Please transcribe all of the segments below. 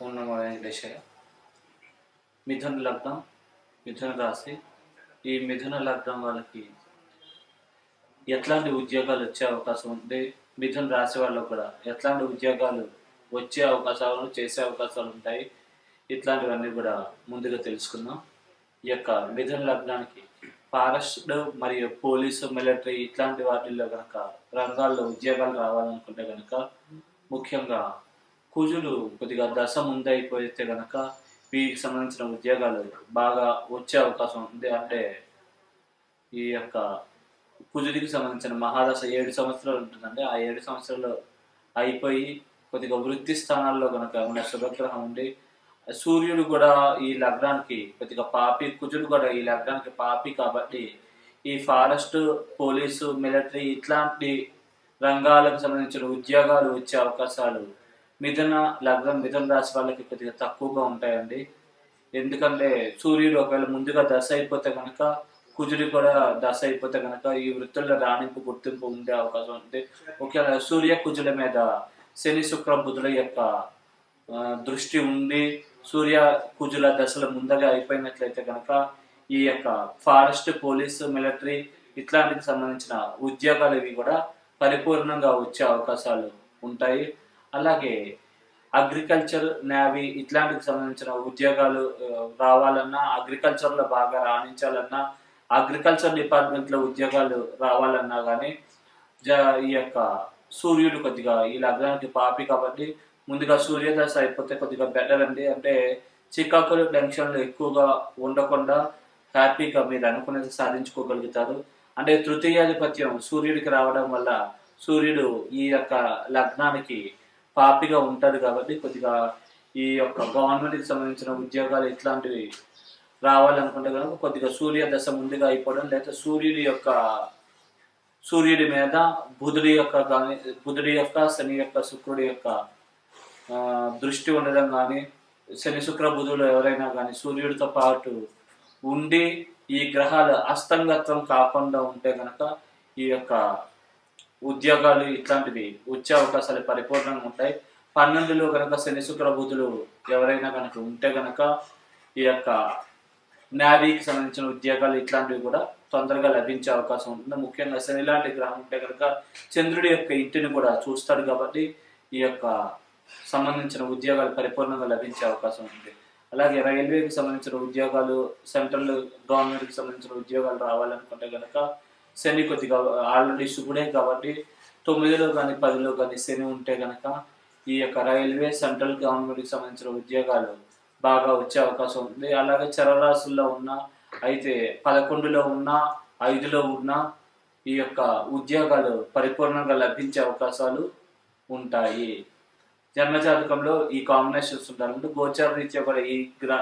ఓం నమో వెంకటేశాయ. మిథున లగ్నం, మిథున రాశి. ఈ మిథున లగ్నం వాళ్ళకి ఎట్లాంటి ఉద్యోగాలు వచ్చే అవకాశం ఉంది, మిథున రాశి వాళ్ళకు కూడా ఎట్లాంటి ఉద్యోగాలు వచ్చే అవకాశాలు, చేసే అవకాశాలు ఉంటాయి, ఇట్లాంటివన్నీ కూడా ముందుగా తెలుసుకుందాం. ఈ యొక్క మిథున లగ్నానికి ఫారెస్ట్ మరియు పోలీసు, మిలిటరీ ఇట్లాంటి వాటిల్లో కనుక రంగాల్లో ఉద్యోగాలు రావాలనుకుంటే కనుక ముఖ్యంగా కుజులు కొద్దిగా దశ ముందైపోతే కనుక వీటికి సంబంధించిన ఉద్యోగాలు బాగా వచ్చే అవకాశం ఉంది. అంటే ఈ యొక్క కుజుడికి సంబంధించిన మహాదశ 7 సంవత్సరాలు ఉంటుందండి. ఆ 7 సంవత్సరాలు అయిపోయి కొద్దిగా వృత్తి స్థానాల్లో కనుక ఉన్న శుభగ్రహం ఉండి, సూర్యుడు కూడా ఈ లగ్నానికి కొద్దిగా పాపి, కుజుడు కూడా ఈ లగ్నానికి పాపి కాబట్టి ఈ ఫారెస్ట్, పోలీసు, మిలిటరీ ఇట్లాంటి రంగాలకు సంబంధించిన ఉద్యోగాలు వచ్చే అవకాశాలు మిథున లగ్నం, మిథున రాశి వాళ్ళకి కొద్దిగా తక్కువగా ఉంటాయండి. ఎందుకంటే సూర్యుడు ఒకవేళ ముందుగా దశ అయిపోతే కనుక, కుజుడు కూడా దశ అయిపోతే కనుక ఈ వృత్తుల్లో రాణింపు, గుర్తింపు ఉండే అవకాశం ఉంది. ఒకవేళ సూర్య కుజుల మీద శని, శుక్ర, బుధుల యొక్క దృష్టి ఉండి సూర్య కుజుల దశలు ముందుగా అయిపోయినట్లయితే కనుక ఈ యొక్క ఫారెస్ట్, పోలీసు, మిలిటరీ ఇట్లాంటికి సంబంధించిన ఉద్యోగాలు ఇవి కూడా పరిపూర్ణంగా వచ్చే అవకాశాలు ఉంటాయి. అలాగే అగ్రికల్చర్, నేవీ ఇట్లాంటికి సంబంధించిన ఉద్యోగాలు రావాలన్నా, అగ్రికల్చర్లో బాగా రాణించాలన్నా, అగ్రికల్చర్ డిపార్ట్మెంట్లో ఉద్యోగాలు రావాలన్నా కానీ ఈ యొక్క సూర్యుడు కొద్దిగా ఈ లగ్నానికి పాపి కాబట్టి ముందుగా సూర్యదశ అయిపోతే కొద్దిగా బెటర్ అండి. అంటే చికాకులు, టెన్షన్లు ఎక్కువగా ఉండకుండా హ్యాపీగా మీరు అనుకునేది సాధించుకోగలుగుతారు. అంటే తృతీయాధిపత్యం సూర్యుడికి రావడం వల్ల సూర్యుడు ఈ యొక్క లగ్నానికి పాపిగా ఉంటాడు కాబట్టి కొద్దిగా ఈ యొక్క గవర్నమెంట్కి సంబంధించిన ఉద్యోగాలు ఇట్లాంటివి రావాలనుకుంటే కనుక కొద్దిగా సూర్య దశ ముందుగా అయిపోవడం, లేదా సూర్యుడి మీద బుధుడి యొక్క శని యొక్క శుక్రుడి యొక్క దృష్టి ఉండడం కానీ, శని శుక్ర బుధులు ఎవరైనా కానీ సూర్యుడితో పాటు ఉండి ఈ గ్రహాలు అస్తంగత్వం కాకుండా ఉంటే కనుక ఈ యొక్క ఉద్యోగాలు ఇట్లాంటివి వచ్చే అవకాశాలు పరిపూర్ణంగా ఉంటాయి. 12లో కనుక శని శుక్ర బుధులు ఎవరైనా కనుక ఉంటే కనుక ఈ యొక్క నేవీకి సంబంధించిన ఉద్యోగాలు ఇట్లాంటివి కూడా తొందరగా లభించే అవకాశం ఉంటుంది. ముఖ్యంగా శని లాంటి గ్రహం ఉంటే కనుక చంద్రుడి యొక్క ఇంటిని కూడా చూస్తాడు కాబట్టి ఈ యొక్క సంబంధించిన ఉద్యోగాలు పరిపూర్ణంగా లభించే అవకాశం ఉంది. అలాగే రైల్వేకి సంబంధించిన ఉద్యోగాలు, సెంట్రల్ గవర్నమెంట్కి సంబంధించిన ఉద్యోగాలు రావాలనుకుంటే కనుక శని కొద్దిగా ఆల్రెడీ శుభుడే కాబట్టి 9లో కానీ 10లో కానీ శని ఉంటే కనుక ఈ యొక్క రైల్వే, సెంట్రల్ గవర్నమెంట్కి సంబంధించిన ఉద్యోగాలు బాగా వచ్చే అవకాశం ఉంది. అలాగే చరరాశుల్లో ఉన్న, అయితే 11లో ఉన్న, 5లో ఉన్న ఈ యొక్క ఉద్యోగాలు పరిపూర్ణంగా లభించే అవకాశాలు ఉంటాయి. జన్మజాతకంలో ఈ కాంబినేషన్స్ ఉంటారంటే గోచార రీత్యా కూడా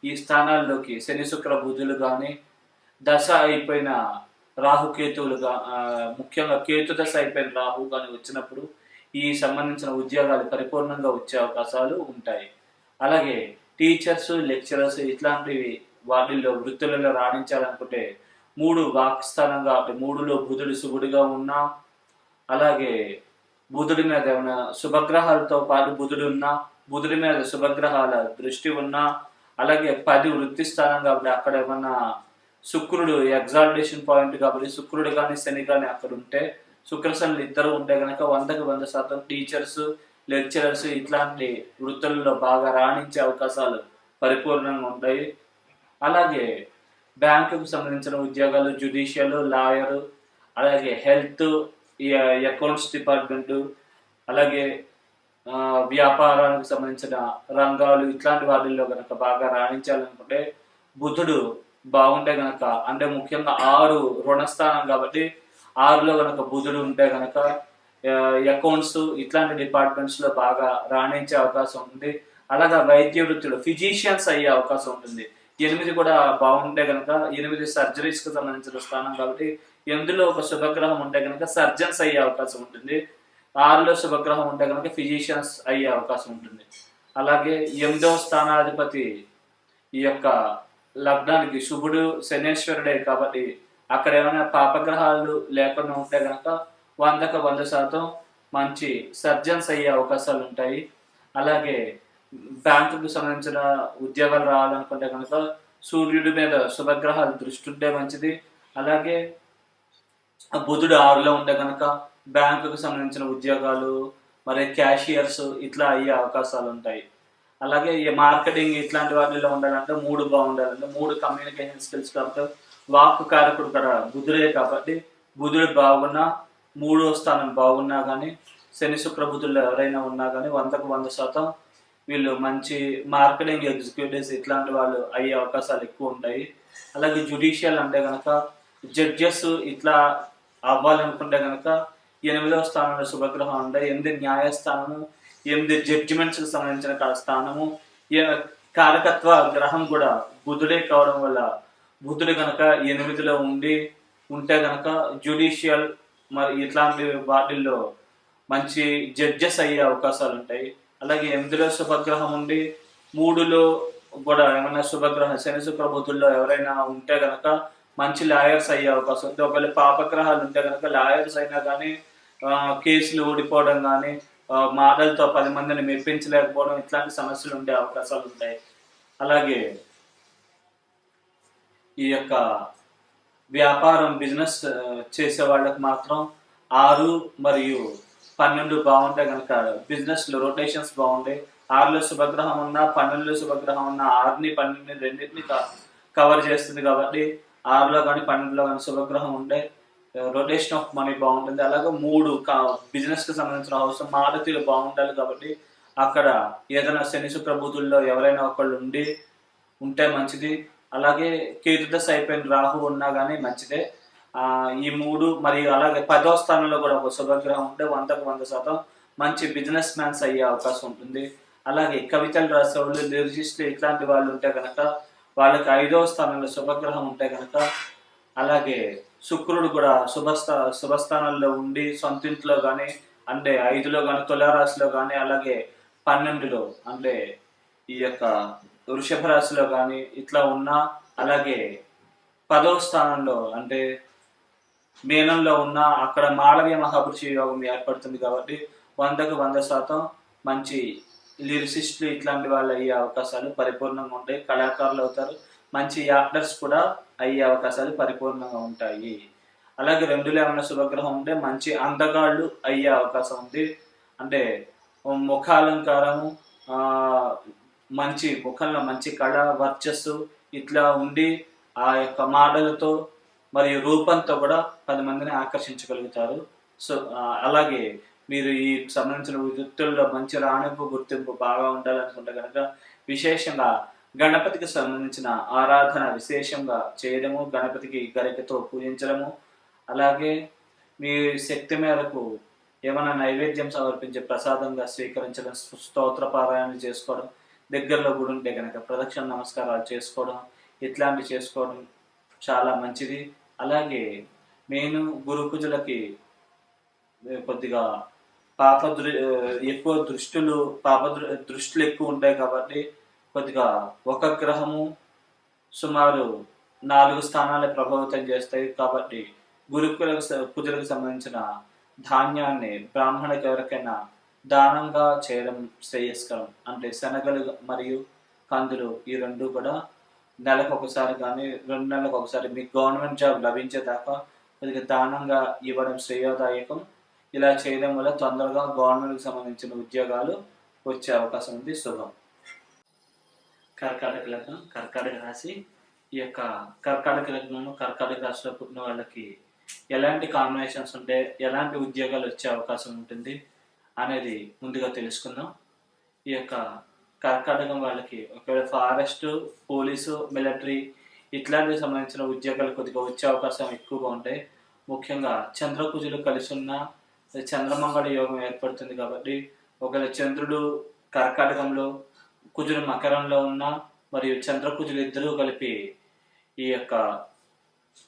ఈ స్థానాల్లోకి శని శుక్ర బుధులు కానీ, దశ అయిపోయిన రాహుకేతువులుగా, ముఖ్యంగా కేతు దశ అయిపోయిన రాహు కానీ వచ్చినప్పుడు ఈ సంబంధించిన ఉద్యోగాలు పరిపూర్ణంగా వచ్చే అవకాశాలు ఉంటాయి. అలాగే టీచర్స్, లెక్చరర్స్ ఇట్లాంటివి వాటిల్లో వృత్తులలో రాణించాలనుకుంటే 3 వాక్స్థానం కాబట్టి 3లో బుధుడు శుభుడిగా ఉన్నా, అలాగే బుధుడి మీద ఏమైనా శుభగ్రహాలతో పాటు బుధుడి మీద శుభగ్రహాల దృష్టి ఉన్నా, అలాగే 10 వృత్తి స్థానం కాబట్టి అక్కడ ఏమన్నా శుక్రుడు ఎగ్జాల్టేషన్ పాయింట్ కాబట్టి శుక్రుడు కానీ శని కానీ అక్కడ ఉంటే, శుక్రశనులు ఇద్దరు ఉంటే కనుక 100కి 100% టీచర్స్, లెక్చరర్స్ ఇట్లాంటి వృత్తుల్లో బాగా రాణించే అవకాశాలు పరిపూర్ణంగా ఉంటాయి. అలాగే బ్యాంకుకు సంబంధించిన ఉద్యోగాలు, జ్యుడిషియల్, లాయరు, అలాగే హెల్త్, అకౌంట్స్ డిపార్ట్మెంటు, అలాగే వ్యాపారానికి సంబంధించిన రంగాలు ఇట్లాంటి వాటిల్లో కనుక బాగా రాణించాలనుకుంటే బుధుడు బాగుంటే కనుక, అంటే ముఖ్యంగా 6 రుణస్థానం కాబట్టి 6లో కనుక బుధుడు ఉంటే కనుక అకౌంట్స్ ఇట్లాంటి డిపార్ట్మెంట్స్లో బాగా రాణించే అవకాశం ఉంది. అలాగే వైద్య వృత్తులు, ఫిజిషియన్స్ అయ్యే అవకాశం ఉంటుంది. 8 కూడా బాగుంటే కనుక, 8 సర్జరీస్కి సంబంధించిన స్థానం కాబట్టి 8లో ఒక శుభగ్రహం ఉంటే కనుక సర్జన్స్ అయ్యే అవకాశం ఉంటుంది. 6లో శుభగ్రహం ఉంటే కనుక ఫిజిషియన్స్ అయ్యే అవకాశం ఉంటుంది. అలాగే 8వ స్థానాధిపతి ఈ యొక్క లగ్నానికి శుభుడు శనేశ్వరుడే కాబట్టి అక్కడ ఏమైనా పాపగ్రహాలు లేకుండా ఉంటే కనుక 100కి 100% మంచి సర్జన్స్ అయ్యే అవకాశాలు ఉంటాయి. అలాగే బ్యాంకుకు సంబంధించిన ఉద్యోగాలు రావాలనుకుంటే కనుక సూర్యుడి మీద శుభగ్రహాలు దృష్టి ఉంటే మంచిది. అలాగే బుధుడు 6లో ఉంటే కనుక బ్యాంకుకు సంబంధించిన ఉద్యోగాలు, మరి క్యాషియర్స్ ఇట్లా అయ్యే అవకాశాలు ఉంటాయి. అలాగే ఈ మార్కెటింగ్ ఇట్లాంటి వాటిల్లో ఉండాలంటే 3 బాగుండాలంటే 3 కమ్యూనికేషన్ స్కిల్స్ కాబట్టి వాక్ కారకుడు కూడా బుధుడే కాబట్టి బుధుడు బాగున్నా 3వ స్థానం బాగున్నా కానీ శని శుక్ర బుధుల్లో ఎవరైనా ఉన్నా కానీ 100కు 100% వీళ్ళు మంచి మార్కెటింగ్ ఎగ్జిక్యూటివ్స్ ఇట్లాంటి వాళ్ళు అయ్యే అవకాశాలు ఎక్కువ ఉంటాయి. అలాగే జ్యుడిషియల్ అంటే కనుక జడ్జెస్ ఇట్లా అవ్వాలనుకుంటే కనుక 8వ స్థానంలో శుభగ్రహం ఉంటాయి. 8 న్యాయస్థానము, 8 జడ్జిమెంట్స్కి సంబంధించిన స్థానము, కారకత్వ గ్రహం కూడా బుధుడే కావడం వల్ల బుధుడు కనుక 8లో ఉంటే కనుక జ్యుడిషియల్ మరి ఇట్లాంటి వాటిల్లో మంచి జడ్జెస్ అయ్యే అవకాశాలు ఉంటాయి. అలాగే 8లో శుభగ్రహం ఉండి 3లో కూడా ఏమైనా శుభగ్రహం శని శుక్ర బుధుల్లో ఎవరైనా ఉంటే కనుక మంచి లాయర్స్ అయ్యే అవకాశం ఉంది. ఒకవేళ పాపగ్రహాలు ఉంటే కనుక లాయర్స్ అయినా కానీ కేసులు ఓడిపోవడం కానీ మాటలతో 10 మందిని మెప్పించలేకపోవడం ఇట్లాంటి సమస్యలు ఉండే అవకాశాలు ఉంటాయి. అలాగే ఈ యొక్క వ్యాపారం బిజినెస్ చేసే వాళ్ళకి మాత్రం 6 మరియు 12 బాగుంటే కనుక బిజినెస్లో రొటేషన్స్ బాగుంటాయి. 6లో శుభగ్రహం ఉన్నా 12లో శుభగ్రహం ఉన్నా 6ని 12ని రెండింటిని కవర్ చేస్తుంది కాబట్టి 6లో కానీ 12లో కానీ శుభగ్రహం ఉంటే రొటేషన్ ఆఫ్ మనీ బాగుంటుంది. అలాగే 3 బిజినెస్కి సంబంధించిన హౌస్ మారుతీలు బాగుండాలి కాబట్టి అక్కడ ఏదైనా శని శుక్ర బుధుల్లో ఎవరైనా ఒకళ్ళు ఉంటే మంచిది. అలాగే కీర్తిదశ అయిపోయిన రాహు ఉన్నా కానీ మంచిదే. ఈ 3 మరియు అలాగే 10వ స్థానంలో కూడా ఒక శుభగ్రహం ఉంటే 100కు 100% మంచి బిజినెస్ మ్యాన్స్ అయ్యే అవకాశం ఉంటుంది. అలాగే కవితలు రాసేవాళ్ళు, లిరిసిస్టులు ఇట్లాంటి వాళ్ళు ఉంటే కనుక వాళ్ళకి 5వ స్థానంలో శుభగ్రహం ఉంటే కనుక అలాగే శుక్రుడు కూడా శుభస్థానంలో ఉండి సొంతింట్లో కానీ అంటే 5లో కానీ తులారాశిలో కానీ అలాగే 12లో అంటే ఈ యొక్క వృషభ రాశిలో కానీ ఇట్లా ఉన్నా అలాగే 10వ స్థానంలో అంటే మీనంలో ఉన్న అక్కడ మాళవ్య మహాపురుష యోగం ఏర్పడుతుంది కాబట్టి 100కు 100% మంచి లిరిసిస్టులు ఇట్లాంటి వాళ్ళు అయ్యే అవకాశాలు పరిపూర్ణంగా ఉంటాయి. కళాకారులు అవుతారు. మంచి యాక్టర్స్ కూడా అయ్యే అవకాశాలు పరిపూర్ణంగా ఉంటాయి. అలాగే 2లో ఏమైనా శుభగ్రహం ఉంటే మంచి అందగాళ్ళు అయ్యే అవకాశం ఉంది. అంటే ముఖాలంకారము, మంచి ముఖంలో మంచి కళ వర్చస్సు ఇట్లా ఉండి ఆ యొక్క మాటలతో మరియు రూపంతో కూడా 10 మందిని ఆకర్షించగలుగుతారు. సో అలాగే మీరు ఈ సంబంధించిన వృత్తుల్లో మంచి రాణింపు గుర్తింపు బాగా ఉండాలనుకుంటే కనుక విశేషంగా గణపతికి సంబంధించిన ఆరాధన విశేషంగా చేయడము, గణపతికి గరికతో పూజించడము, అలాగే మీ శక్తి మేరకు ఏమైనా నైవేద్యం సమర్పించే ప్రసాదంగా స్వీకరించడం, స్తోత్ర పారాయణలు చేసుకోవడం, దగ్గరలో గుడి ఉంటే కనుక ప్రదక్షిణ నమస్కారాలు చేసుకోవడం ఇట్లాంటివి చేసుకోవడం చాలా మంచిది. అలాగే మెయిన్ గురు పూజలకి కొద్దిగా ఎక్కువ దృష్టులు ఎక్కువ ఉంటాయి కాబట్టి కొద్దిగా ఒక గ్రహము సుమారు 4 స్థానాలు ప్రభావితం చేస్తాయి కాబట్టి పూజలకు సంబంధించిన ధాన్యాన్ని బ్రాహ్మణులకు ఎవరికైనా దానంగా చేయడం శ్రేయస్కరం. అంటే శనగలు మరియు కందులు ఈ 2 కూడా నెలకు ఒకసారి కానీ 2 నెలలకు ఒకసారి మీకు గవర్నమెంట్ జాబ్ లభించేదాకా కొద్దిగా దానంగా ఇవ్వడం శ్రేయోదాయకం. ఇలా చేయడం వల్ల తొందరగా గవర్నమెంట్కి సంబంధించిన ఉద్యోగాలు వచ్చే అవకాశం ఉంది. శుభం. కర్కాటక లగ్నం, కర్కాటక రాశి. ఈ యొక్క కర్కాటక లగ్నము కర్కాటక రాశిలో పుట్టిన వాళ్ళకి ఎలాంటి కాంబినేషన్స్ ఉంటే ఎలాంటి ఉద్యోగాలు వచ్చే అవకాశం ఉంటుంది అనేది ముందుగా తెలుసుకుందాం. ఈ యొక్క కర్కాటకం వాళ్ళకి ఒకవేళ ఫారెస్ట్, పోలీసు, మిలిటరీ ఇట్లాంటికి సంబంధించిన ఉద్యోగాలు కొద్దిగా వచ్చే అవకాశం ఎక్కువగా ఉంటాయి. ముఖ్యంగా చంద్రకుజులు కలిసి ఉన్న చంద్రమంగళ యోగం ఏర్పడుతుంది కాబట్టి ఒకవేళ చంద్రుడు కర్కాటకంలో కుజుడు మకరంలో ఉన్న మరియు చంద్రకుజులు ఇద్దరూ కలిపి ఈ యొక్క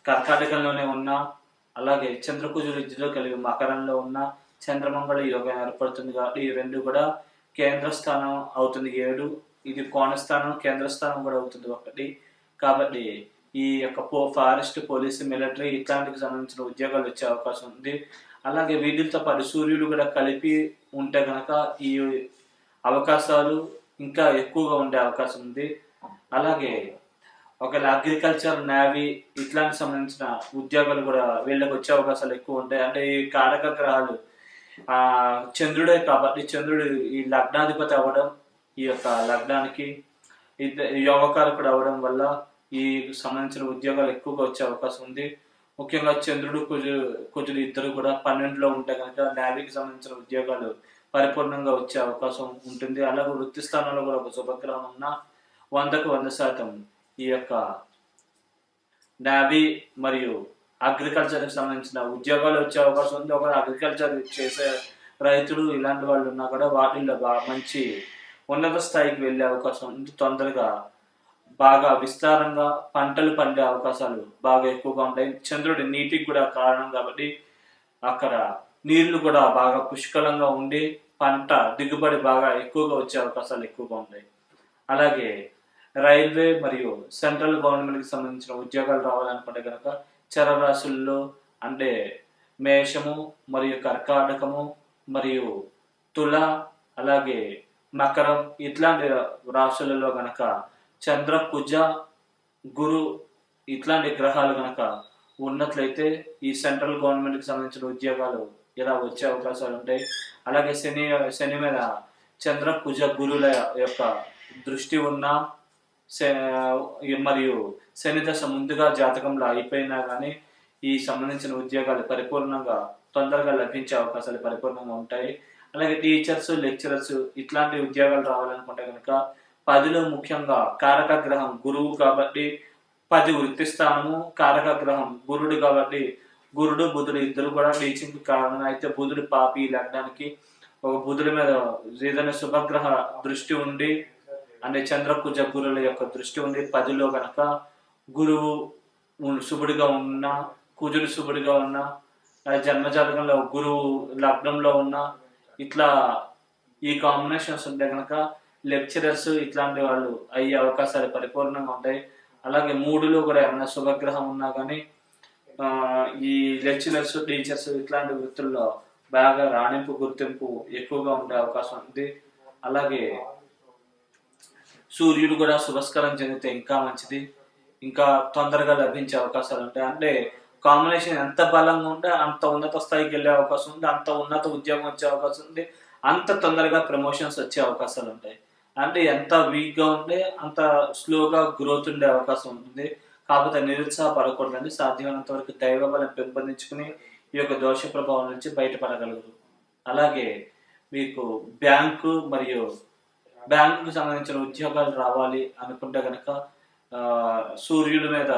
కర్కాటకంలోనే ఉన్న అలాగే చంద్రకుజులు ఇద్దరూ కలిపి మకరంలో ఉన్న చంద్రమంగళ యోగం ఏర్పడుతుంది కాబట్టి ఈ 2 కూడా కేంద్ర స్థానం అవుతుంది 7, ఇది కోణస్థానం కేంద్రస్థానం కూడా అవుతుంది 1 కాబట్టి ఈ యొక్క ఫారెస్ట్, పోలీసు, మిలిటరీ ఇట్లాంటికి సంబంధించిన ఉద్యోగాలు వచ్చే అవకాశం ఉంది. అలాగే వీటితో పాటు సూర్యుడు కూడా కలిపి ఉంటే కనుక ఈ అవకాశాలు ఇంకా ఎక్కువగా ఉండే అవకాశం ఉంది. అలాగే ఒకవేళ అగ్రికల్చర్, నేవీ ఇట్లాంటి సంబంధించిన ఉద్యోగాలు కూడా వీళ్ళకి వచ్చే అవకాశాలు ఎక్కువ ఉంటాయి. అంటే ఈ కారక గ్రహాలు చంద్రుడే కాబట్టి చంద్రుడు ఈ లగ్నాధిపతి అవ్వడం, ఈ యొక్క లగ్నానికి యోగకారకుడు అవ్వడం వల్ల ఈ సంబంధించిన ఉద్యోగాలు ఎక్కువగా వచ్చే అవకాశం ఉంది. ముఖ్యంగా చంద్రుడు కుజుడు ఇద్దరు కూడా 12లో ఉంటే కనుక నేవీకి సంబంధించిన ఉద్యోగాలు పరిపూర్ణంగా వచ్చే అవకాశం ఉంటుంది. అలాగే వృత్తి స్థానంలో కూడా ఒక శుభగ్రహం ఉన్న 100కు 100% ఈ యొక్క నేవీ మరియు అగ్రికల్చర్కి సంబంధించిన ఉద్యోగాలు వచ్చే అవకాశం ఉంది. ఒక అగ్రికల్చర్ చేసే రైతులు ఇలాంటి వాళ్ళు ఉన్నా కూడా వాటిల్లో మంచి ఉన్నత స్థాయికి వెళ్ళే అవకాశం ఉంది. తొందరగా బాగా విస్తారంగా పంటలు పండే అవకాశాలు బాగా ఎక్కువగా ఉంటాయి. చంద్రుడి నీటికి కూడా కారణం కాబట్టి అక్కడ నీళ్లు కూడా బాగా పుష్కలంగా ఉండి పంట దిగుబడి బాగా ఎక్కువగా వచ్చే అవకాశాలు ఎక్కువగా ఉంటాయి. అలాగే రైల్వే మరియు సెంట్రల్ గవర్నమెంట్కి సంబంధించిన ఉద్యోగాలు రావాలనుకుంటే కనుక చరరాశుల్లో అంటే మేషము మరియు కర్కాటకము మరియు తుల అలాగే మకరం ఇట్లాంటి రాశులలో గనక చంద్ర, కుజ, గురు ఇట్లాంటి గ్రహాలు గనక ఉన్నట్లయితే ఈ సెంట్రల్ గవర్నమెంట్కి సంబంధించిన ఉద్యోగాలు ఇలా వచ్చే అవకాశాలు ఉంటాయి. అలాగే శని మీద చంద్ర, కుజ, గురుల యొక్క దృష్టి ఉన్న మరియు శని దశ ముందుగా జాతకంలో అయిపోయినా కానీ ఈ సంబంధించిన ఉద్యోగాలు పరిపూర్ణంగా తొందరగా లభించే అవకాశాలు పరిపూర్ణంగా ఉంటాయి. అలాగే టీచర్స్, లెక్చరర్స్ ఇట్లాంటి ఉద్యోగాలు రావాలనుకుంటే కనుక 10లో ముఖ్యంగా కారక గ్రహం గురువు కాబట్టి 10 వృత్తి స్థానము, కారక గ్రహం గురుడు కాబట్టి గురుడు బుధుడు ఇద్దరు కూడా టీచింగ్ కారణం. అయితే బుధుడు పాపి లగ్నానికి ఒక బుధుడి మీద ఏదైనా శుభగ్రహ దృష్టి ఉండి అంటే చంద్ర, కుజ, గురుల యొక్క దృష్టి ఉండి 10లో కనుక గురువు శుభుడిగా ఉన్న, కుజుడు శుభుడిగా ఉన్న, జన్మజాతకంలో గురువు లగ్నంలో ఉన్న ఇట్లా ఈ కాంబినేషన్స్ ఉంటే కనుక లెక్చరర్స్ ఇట్లాంటి వాళ్ళు అయ్యే అవకాశాలు పరిపూర్ణంగా ఉంటాయి. అలాగే 3లో కూడా ఏమైనా శుభగ్రహం ఉన్నా కానీ ఈ లెక్చరర్స్, టీచర్స్ ఇట్లాంటి వృత్తుల్లో బాగా రాణింపు, గుర్తింపు ఎక్కువగా ఉండే అవకాశం ఉంది. అలాగే సూర్యుడు కూడా శుభస్కరం చెందితే ఇంకా మంచిది, ఇంకా తొందరగా లభించే అవకాశాలు ఉంటాయి. అంటే కాంబినేషన్ ఎంత బలంగా ఉంటే అంత ఉన్నత స్థాయికి వెళ్ళే అవకాశం ఉంది, అంత ఉన్నత ఉద్యోగం వచ్చే అవకాశం ఉంది, అంత తొందరగా ప్రమోషన్స్ వచ్చే అవకాశాలు ఉంటాయి. అంటే ఎంత వీక్గా ఉంటే అంత స్లోగా గ్రోత్ ఉండే అవకాశం ఉంటుంది. కాకపోతే నిరుత్సాహపడకూడదండి. సాధ్యమైనంత వరకు దైవ బలం పెంపొందించుకుని ఈ యొక్క దోష ప్రభావం నుంచి బయటపడగలరు. అలాగే మీకు బ్యాంకు మరియు బ్యాంకుకు సంబంధించిన ఉద్యోగాలు రావాలి అనుకుంటే కనుక సూర్యుడి మీద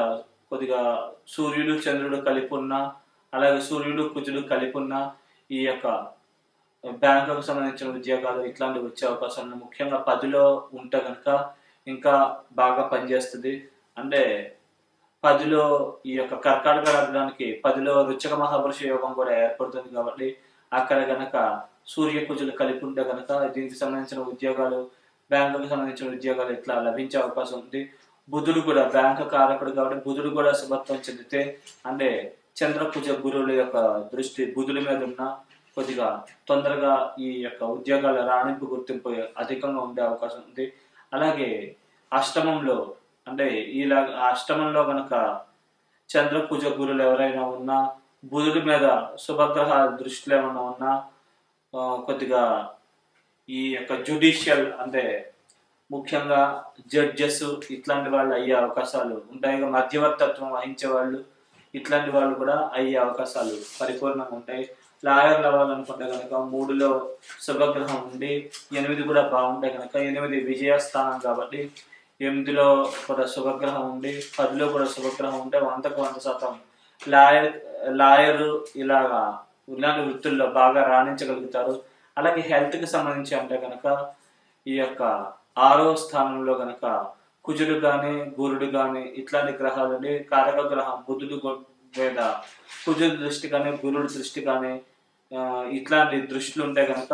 కొద్దిగా సూర్యుడు, చంద్రుడు కలిపి ఉన్న, అలాగే సూర్యుడు, కుజుడు కలిపి ఉన్న ఈ యొక్క బ్యాంకుకు సంబంధించిన ఉద్యోగాలు ఇట్లాంటివి వచ్చే అవకాశాలు ముఖ్యంగా 10లో ఉంటే కనుక ఇంకా బాగా పనిచేస్తుంది. అంటే 10లో ఈ యొక్క కర్కాటక లగ్నానికి 10లో వృశ్చిక మహాపురుష యోగం కూడా ఏర్పడుతుంది కాబట్టి అక్కడ గనక సూర్య, కుజులు కలిపి ఉంటే కనుక దీనికి సంబంధించిన ఉద్యోగాలు, బ్యాంకుకు సంబంధించిన ఉద్యోగాలు ఇట్లా లభించే అవకాశం ఉంది. బుధుడు కూడా బ్యాంకు కారకుడు కాబట్టి బుధుడు కూడా శుభత్వం చెందితే అంటే చంద్ర, కుజ, గురువుల యొక్క దృష్టి బుధుడి మీద ఉన్న కొద్దిగా తొందరగా ఈ యొక్క ఉద్యోగాల రాణింపు, గుర్తింపు అధికంగా ఉండే అవకాశం ఉంది. అలాగే అష్టమంలో అంటే ఇలా అష్టమంలో గనక చంద్ర, కుజ, గురువులు ఎవరైనా ఉన్నా, బుధుడి మీద శుభగ్రహ దృష్టిలో ఏమైనా ఉన్నా కొద్దిగా ఈ యొక్క జ్యుడిషియల్ అంటే ముఖ్యంగా జడ్జెస్ ఇట్లాంటి వాళ్ళు అయ్యే అవకాశాలు ఉంటాయి. మధ్యవర్తత్వం వహించే వాళ్ళు ఇట్లాంటి వాళ్ళు కూడా అయ్యే అవకాశాలు పరిపూర్ణంగా ఉంటాయి. లాయర్లు అవ్వాలనుకుంటే కనుక 3లో శుభగ్రహం ఉండి 8 కూడా బాగుంటే కనుక 8 విజయస్థానం కాబట్టి 8లో కూడా శుభగ్రహం ఉండి 10లో కూడా శుభగ్రహం ఉంటే 100కు 100% లాయరు ఇలాంటి వృత్తుల్లో బాగా రాణించగలుగుతారు. అలాగే హెల్త్కి సంబంధించి అంటే కనుక ఈ యొక్క 6వ స్థానంలో కనుక కుజుడు కానీ, గురుడు కానీ ఇట్లాంటి గ్రహాలు కారక గ్రహం బుధుడు మీద కుజుడు దృష్టి కానీ, గురుడు దృష్టి కానీ ఇట్లాంటి దృష్టిలు ఉంటే కనుక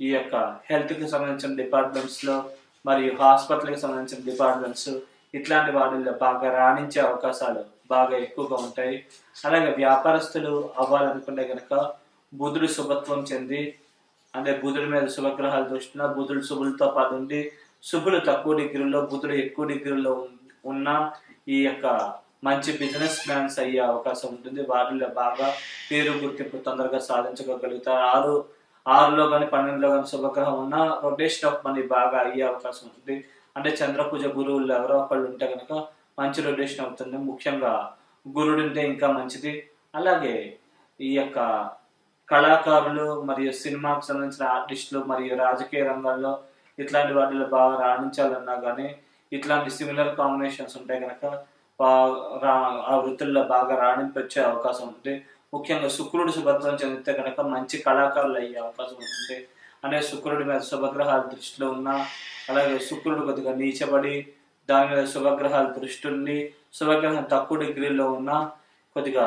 ఈ యొక్క హెల్త్కి సంబంధించిన డిపార్ట్మెంట్స్లో మరియు హాస్పిటల్కి సంబంధించిన డిపార్ట్మెంట్స్ ఇట్లాంటి వాటిల్లో బాగా రాణించే అవకాశాలు బాగా ఎక్కువగా ఉంటాయి. అలాగే వ్యాపారస్తులు అవ్వాలనుకుంటే కనుక బుధుడు శుభత్వం చెంది అంటే బుధుడి మీద శుభగ్రహాలు దృష్టిన బుధుడు శుభులతో పాటు ఉండి శుభులు తక్కువ డిగ్రీలో, బుధుడు ఎక్కువ డిగ్రీలో ఉన్న ఈ యొక్క మంచి బిజినెస్ ప్లాన్స్ అయ్యే అవకాశం ఉంటుంది. వాటిలో బాగా పేరు గుర్తింపు తొందరగా సాధించగలుగుతారు. ఆరులో కానీ 12లో కానీ శుభగ్రహం ఉన్న రొటేషన్ ఆఫ్ మనీ బాగా అయ్యే అవకాశం ఉంటుంది. అంటే చంద్రపూజ గురువులు ఎవరో ఒకళ్ళు ఉంటే కనుక మంచి రొటేషన్ అవుతుంది. ముఖ్యంగా గురుడు ఉంటే ఇంకా మంచిది. అలాగే ఈ యొక్క కళాకారులు మరియు సినిమాకు సంబంధించిన ఆర్టిస్టులు మరియు రాజకీయ రంగాల్లో ఇట్లాంటి వాటిలో బాగా రాణించాలన్నా కానీ ఇట్లాంటి సిమిలర్ కాంబినేషన్స్ ఉంటే కనుక ఆ వృత్తుల్లో బాగా రాణింపొచ్చే అవకాశం ఉంటుంది. ముఖ్యంగా శుక్రుడు శుభత్వం చెందితే కనుక మంచి కళాకారులు అయ్యే అవకాశం ఉంటుంది. అనే శుక్రుడి మీద శుభగ్రహాల దృష్టిలో ఉన్న, అలాగే శుక్రుడు కొద్దిగా నీచబడి దాని మీద శుభగ్రహాల దృష్టి ఉండి శుభగ్రహం తక్కువ డిగ్రీలో ఉన్న కొద్దిగా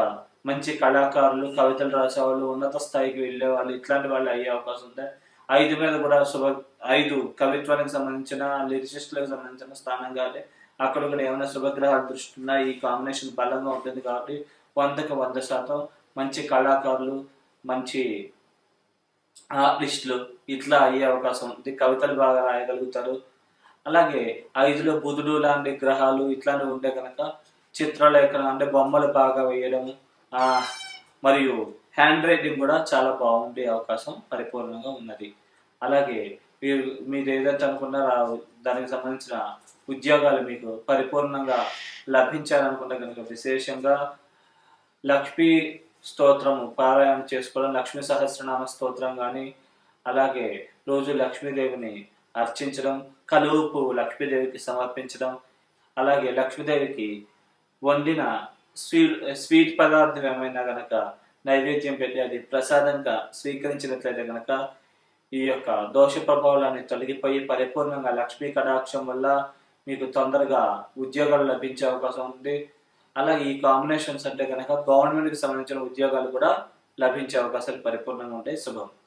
మంచి కళాకారులు, కవితలు రాసేవాళ్ళు, ఉన్నత స్థాయికి వెళ్ళే వాళ్ళు ఇట్లాంటి వాళ్ళు అయ్యే అవకాశం ఉంది. 5 మీద కూడా 5 కవిత్వానికి సంబంధించిన లిరిసిస్టులకు సంబంధించిన స్థానం కాబట్టి అక్కడ కూడా ఏమైనా శుభగ్రహాల దృష్టి ఉన్నా ఈ కాంబినేషన్ బలంగా ఉంటుంది. కాబట్టి 100కి 100% మంచి కళాకారులు, మంచి ఆర్టిస్టులు ఇట్లా అయ్యే అవకాశం ఉంది. కవితలు బాగా రాయగలుగుతారు. అలాగే 5లో బుధుడు లాంటి గ్రహాలు ఇట్లాంటివి ఉంటే కనుక చిత్రలేఖనం అంటే బొమ్మలు బాగా వేయడం, మరియు హ్యాండ్ రైటింగ్ కూడా చాలా బాగుండే అవకాశం పరిపూర్ణంగా ఉన్నది. అలాగే మీరు ఏదైతే అనుకున్నారో దానికి సంబంధించిన ఉద్యోగాలు మీకు పరిపూర్ణంగా లభించాలనుకుంటే కనుక విశేషంగా లక్ష్మీ స్తోత్రము పారాయణ చేసుకోవడం, లక్ష్మీ సహస్రనామ స్తోత్రం కానీ, అలాగే రోజు లక్ష్మీదేవిని అర్చించడం, కలువు పువ్వు లక్ష్మీదేవికి సమర్పించడం, అలాగే లక్ష్మీదేవికి వండిన స్వీట్ పదార్థం ఏమైనా గనక నైవేద్యం పెట్టి అది ప్రసాదంగా స్వీకరించినట్లయితే గనక ఈ యొక్క దోష ప్రభావాలన్నీ తొలగిపోయి పరిపూర్ణంగా లక్ష్మీ కటాక్షం వల్ల మీకు తొందరగా ఉద్యోగాలు లభించే అవకాశం ఉంది. అలాగే ఈ కాంబినేషన్స్ అంటే కనుక గవర్నమెంట్కి సంబంధించిన ఉద్యోగాలు కూడా లభించే అవకాశాలు పరిపూర్ణంగా ఉంటాయి. శుభం.